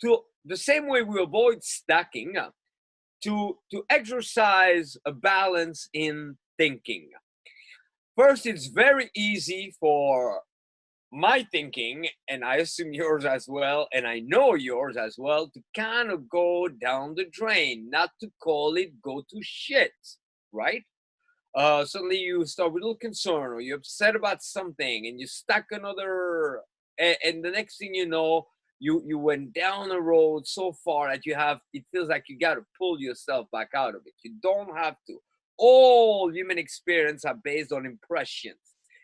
to the same way we avoid stacking, to exercise a balance in thinking. First, it's very easy for my thinking, and I assume yours as well, and I know yours as well, to kind of go down the drain, not to call it go to shit, right? Suddenly you start with a little concern, or you're upset about something, and you stuck another, and the next thing you know, you went down a road so far that you have, it feels like you got to pull yourself back out of it. You don't have to. All human experience are based on impressions.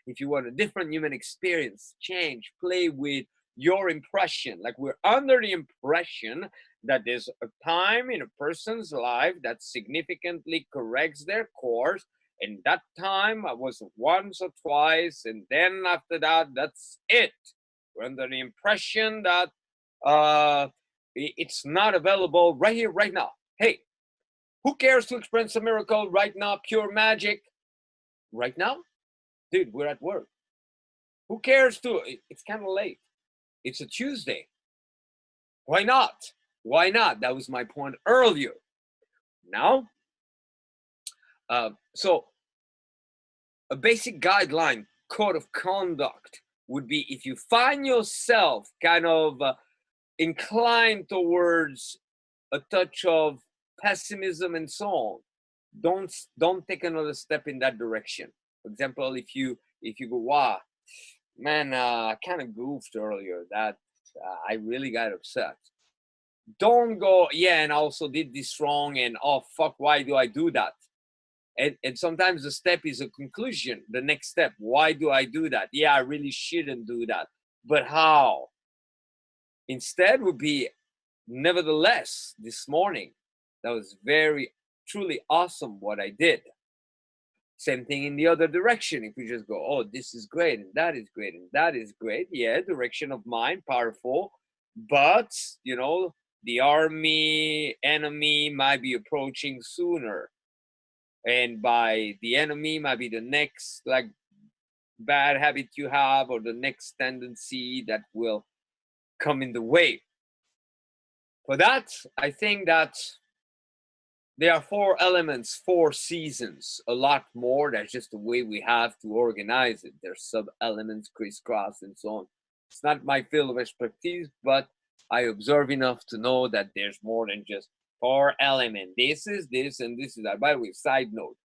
If you want a different human experience, change, play with your impression. Like, we're under the impression that there's a time in a person's life that significantly corrects their course, and that time was once or twice, and then after that, that's it. We're under the impression that it's not available right here, right now. Hey, who cares to experience a miracle right now? Pure magic. Right now? Dude, we're at work. Who cares to? It's kind of late. It's a Tuesday. Why not? Why not? That was my point earlier. Now, so a basic guideline, code of conduct would be, if you find yourself kind of inclined towards a touch of pessimism and so on, don't take another step in that direction. For example, if you go, wow, man, I kind of goofed earlier, that I really got upset. Don't go, yeah, and I also did this wrong, and oh fuck, why do I do that? And sometimes the step is a conclusion. The next step, why do I do that? Yeah, I really shouldn't do that, but how? Instead would be, nevertheless, this morning, that was very, truly awesome what I did. Same thing in the other direction. If we just go, oh, this is great, and that is great, and that is great. Yeah, direction of mind, powerful. But, the enemy might be approaching sooner. And by the enemy might be the next, like, bad habit you have, or the next tendency that will come in the way. For that, I think that there are 4 elements, 4 seasons, a lot more. That's just the way we have to organize it. There's sub-elements, crisscross, and so on. It's not my field of expertise, but I observe enough to know that there's more than just 4 elements. This is this, and this is that. By the way, side note,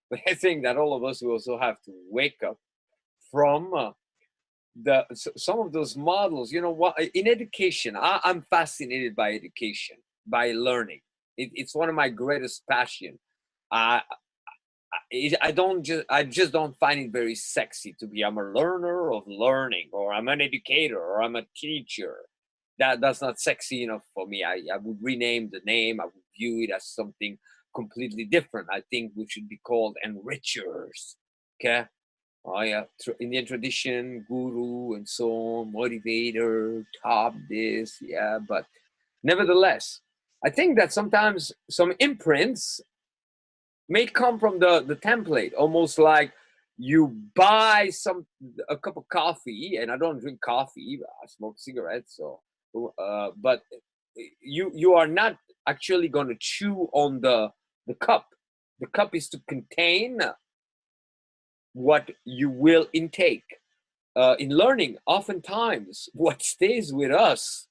but I think that all of us will also have to wake up from some of those models. You know what? In education, I'm fascinated by education, by learning. It's one of my greatest passion. I just don't find it very sexy to be, I'm a learner of learning, or I'm an educator, or I'm a teacher. That's not sexy enough for me. I would rename the name. I would view it as something completely different. I think we should be called enrichers. Okay. Oh yeah, in the tradition, guru and so on, motivator, top this, yeah. But nevertheless, I think that sometimes some imprints may come from the template, almost like you buy a cup of coffee, and I don't drink coffee, I smoke cigarettes, so but you are not actually going to chew on the cup. The cup is to contain what you will intake. In learning, oftentimes what stays with us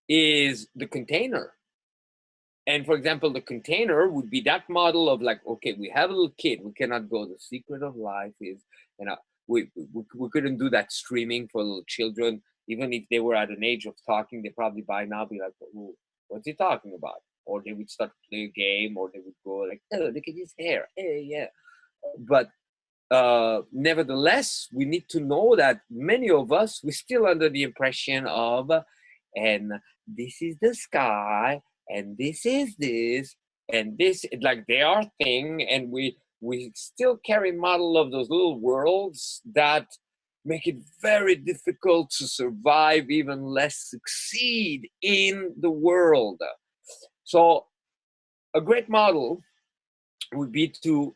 is the container. And for example, the container would be that model of, like, okay, we have a little kid, we cannot go, the secret of life is, we couldn't do that streaming for little children. Even if they were at an age of talking, they probably by now be like, oh, what's he talking about? Or they would start to play a game, or they would go like, oh, look at his hair, hey, yeah. But nevertheless, we need to know that many of us, we're still under the impression of, and this is the sky, and this is this, and this, like, they are thing, and we still carry model of those little worlds that make it very difficult to survive, even less succeed in the world. So a great model would be to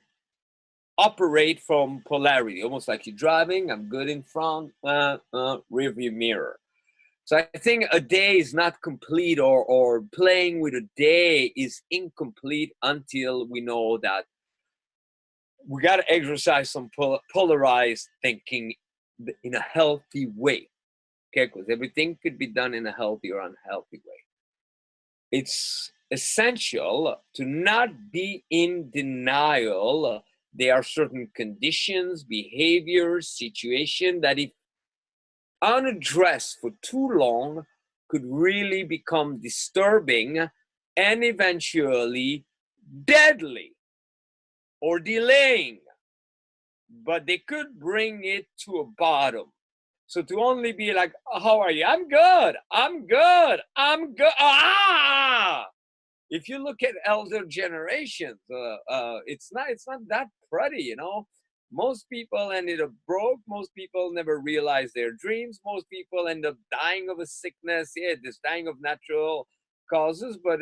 operate from polarity, almost like you're driving, I'm good in front, rear view mirror. So I think a day is not complete, or playing with a day is incomplete until we know that we got to exercise some polarized thinking in a healthy way. Okay, because everything could be done in a healthy or unhealthy way. It's essential to not be in denial. There are certain conditions, behaviors, situation that if unaddressed for too long could really become disturbing and eventually deadly or delaying, but they could bring it to a bottom. So to only be like, oh, how are you? I'm good. I'm good. I'm good. Ah! If you look at elder generations, it's not that pretty, you know. Most people ended up broke. Most people never realized their dreams. Most people end up dying of a sickness. Yeah, this dying of natural causes, but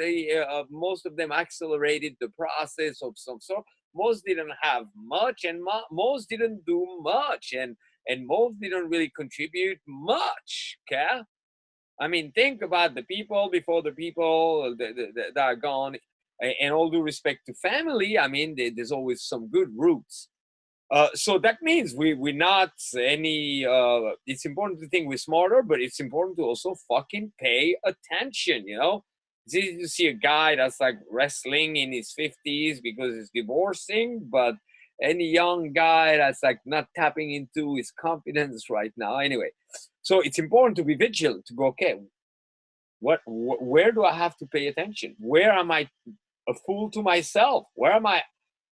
most of them accelerated the process of some sort. Most didn't have much, and most didn't do much, and most didn't really contribute much. Okay, I mean, think about the people before the people that are gone. And all due respect to family, I mean, there's always some good roots. So that means we're not any. It's important to think we're smarter, but it's important to also fucking pay attention. You know, it's easy to see a guy that's like wrestling in his 50s because he's divorcing, but any young guy that's like not tapping into his confidence right now. Anyway, so it's important to be vigilant. To go, okay, where do I have to pay attention? Where am I a fool to myself? Where am I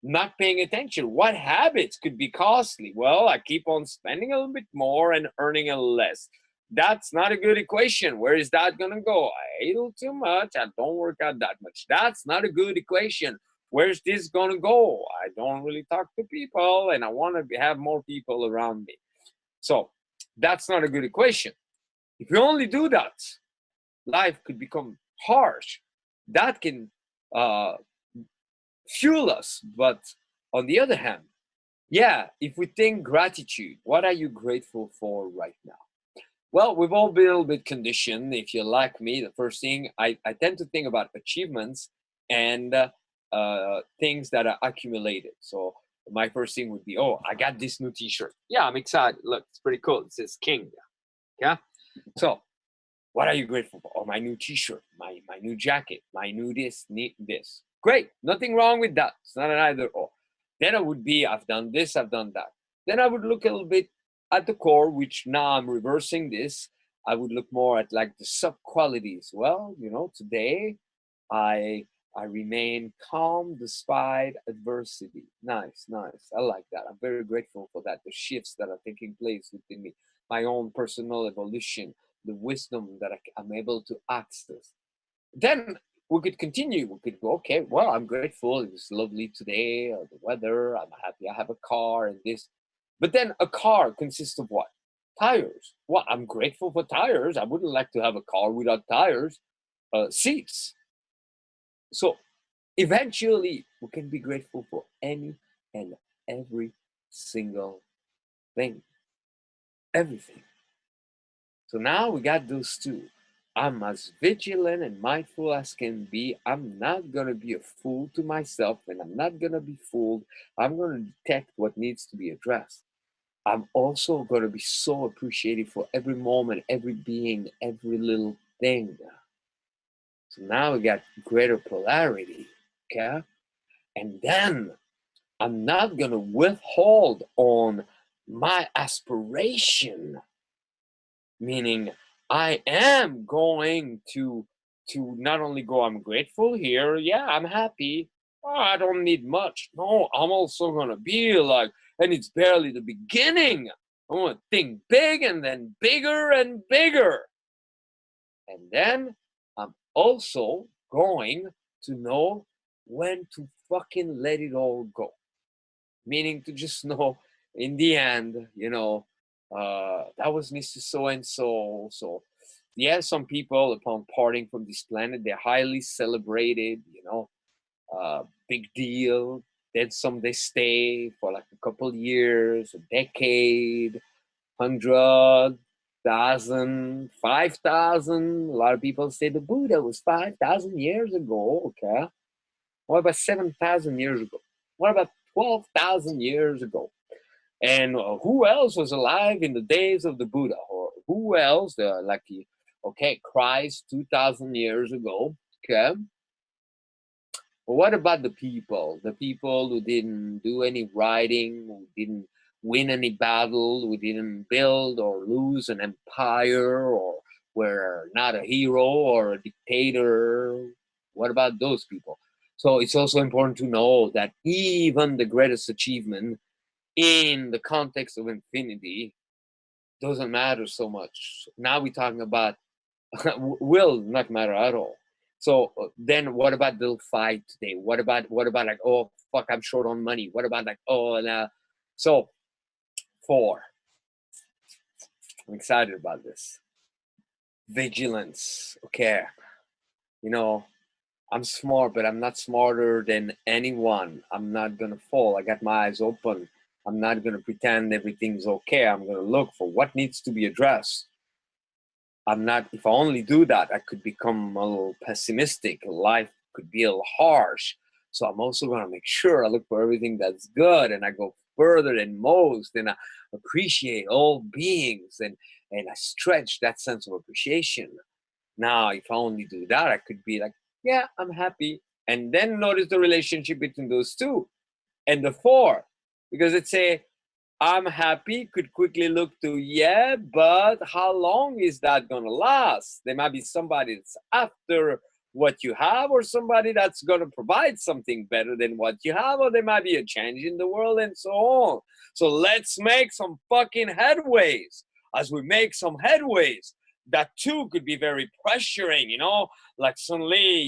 not paying attention? What habits could be costly? Well, I keep on spending a little bit more and earning a little less. That's not a good equation. Where is that going to go? I eat a little too much. I don't work out that much. That's not a good equation. Where's this going to go? I don't really talk to people and I want to have more people around me. So that's not a good equation. If you only do that, life could become harsh. That can uh, fuel us. But on the other hand, yeah, if we think gratitude, what are you grateful for right now? Well, we've all been a little bit conditioned. If you're like me, the first thing I tend to think about achievements and things that are accumulated. So my first thing would be, oh, I got this new T-shirt. Yeah, I'm excited. Look, it's pretty cool. It says King. Yeah. So what are you grateful for? Oh, my new T-shirt, my new jacket, my new this. Great, nothing wrong with that. It's not an either or. Then I would be, I've done this, I've done that. Then I would look a little bit at the core, which now I'm reversing this. I would look more at like the sub qualities. Well, you know, today I I remain calm despite adversity. Nice, nice. I like that. I'm very grateful for that. The shifts that are taking place within me, my own personal evolution, the wisdom that I'm able to access. Then we could continue. We could go, okay, well, I'm grateful. It was lovely today, the weather. I'm happy I have a car and this. But then a car consists of what? Tires. Well, I'm grateful for tires. I wouldn't like to have a car without tires. Seats. So eventually, we can be grateful for any and every single thing. Everything. So now we got those two. I'm as vigilant and mindful as can be. I'm not going to be a fool to myself and I'm not going to be fooled. I'm going to detect what needs to be addressed. I'm also going to be so appreciative for every moment, every being, every little thing. So now we got greater polarity. Okay. And then I'm not going to withhold on my aspiration, meaning I am going to not only go, I'm grateful here, yeah, I'm happy. Oh, I don't need much. No, I'm also gonna be like, and it's barely the beginning. I'm gonna think big and then bigger and bigger. And then I'm also going to know when to fucking let it all go. Meaning to just know in the end, that was Mr. So and so. So, yeah, some people upon parting from this planet, they're highly celebrated, big deal. Then some they stay for like a couple years, a decade, 100. 10,000, 5,000. A lot of people say the Buddha was 5,000 years ago. Okay. What about 7,000 years ago? What about 12,000 years ago? And who else was alive in the days of the Buddha? Or who else, okay, Christ 2,000 years ago. Okay. But what about the people? The people who didn't do any writing, who didn't win any battle, who didn't build or lose an empire, or were not a hero or a dictator. What about those people? So it's also important to know that even the greatest achievement in the context of infinity doesn't matter so much. Now we're talking about will not matter at all. So then what about the fight today? What about like, oh fuck, I'm short on money? What about like, oh nah. So 4, I'm excited about this. Vigilance. Okay. You know, I'm smart, but I'm not smarter than anyone. I'm not gonna fall. I got my eyes open. I'm not gonna pretend everything's okay. I'm gonna look for what needs to be addressed. I'm not, if I only do that, I could become a little pessimistic. Life could be a little harsh. So I'm also going to make sure I look for everything that's good, and I go further than most, and I appreciate all beings, and I stretch that sense of appreciation. Now, if I only do that, I could be like, yeah, I'm happy. And then notice the relationship between those two and the 4, because it's a I'm happy could quickly look to, yeah, but how long is that going to last? There might be somebody that's after what you have, or somebody that's going to provide something better than what you have, or there might be a change in the world, and so on. So let's make some fucking headways. As we make some headways, that too could be very pressuring, like suddenly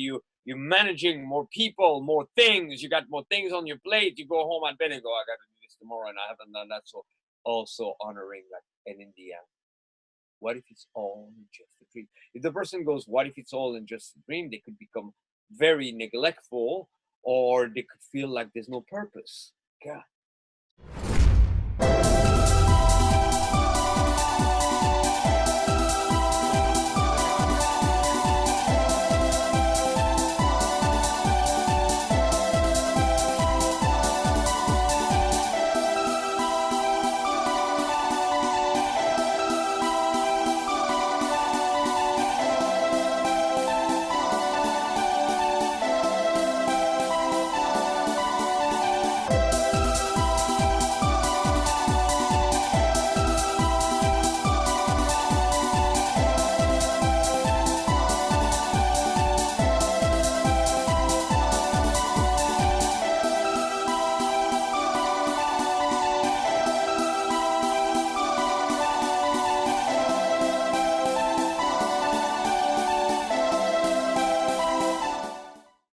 you're managing more people, more things, you got more things on your plate, you go home at bed and go, I got to do this tomorrow and I haven't done that. So also honoring that. And in the end, what if it's all just a dream? If the person goes, what if it's all in just a dream, they could become very neglectful, or they could feel like there's no purpose. God,